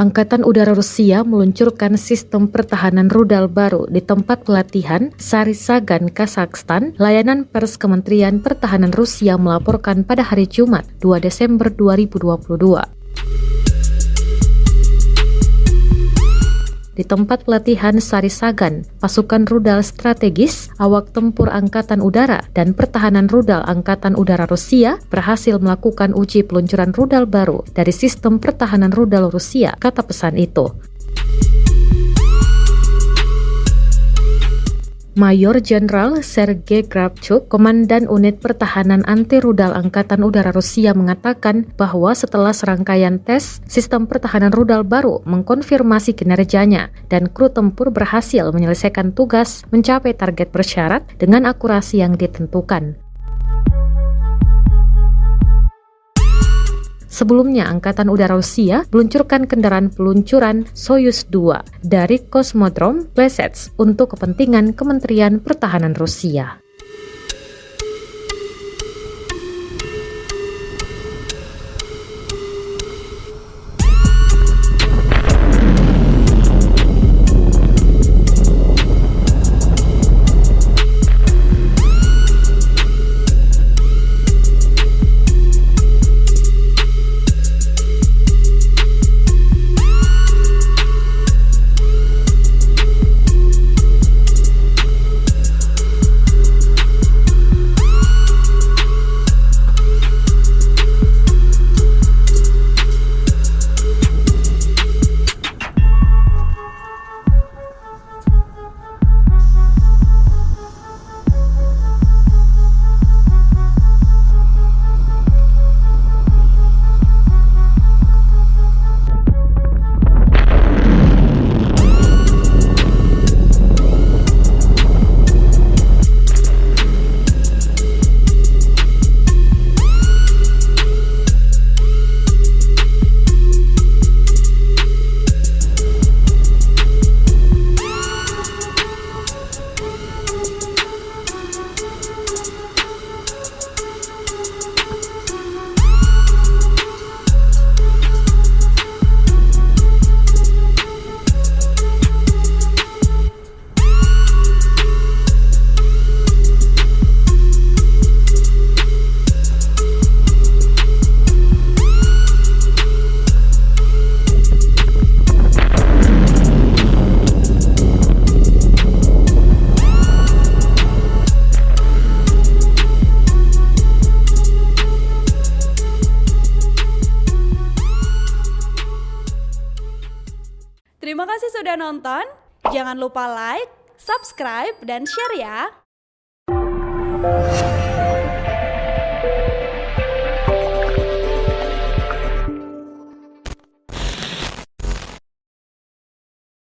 Angkatan Udara Rusia meluncurkan sistem pertahanan rudal baru di tempat pelatihan Sarisagan, Kazakhstan. Layanan pers Kementerian Pertahanan Rusia melaporkan pada hari Jumat, 2 Desember 2022. Di tempat pelatihan Sarisagan, pasukan rudal strategis, awak tempur Angkatan Udara, dan pertahanan rudal Angkatan Udara Rusia berhasil melakukan uji peluncuran rudal baru dari sistem pertahanan rudal Rusia, kata pesan itu. Mayor Jenderal Sergei Kravchuk, Komandan Unit Pertahanan Anti-Rudal Angkatan Udara Rusia mengatakan bahwa setelah serangkaian tes, sistem pertahanan rudal baru mengkonfirmasi kinerjanya dan kru tempur berhasil menyelesaikan tugas mencapai target bersyarat dengan akurasi yang ditentukan. Sebelumnya, Angkatan Udara Rusia meluncurkan kendaraan peluncuran Soyuz 2 dari Kosmodrom Plesets untuk kepentingan Kementerian Pertahanan Rusia. Terima kasih sudah nonton. Jangan lupa like, subscribe, dan share ya.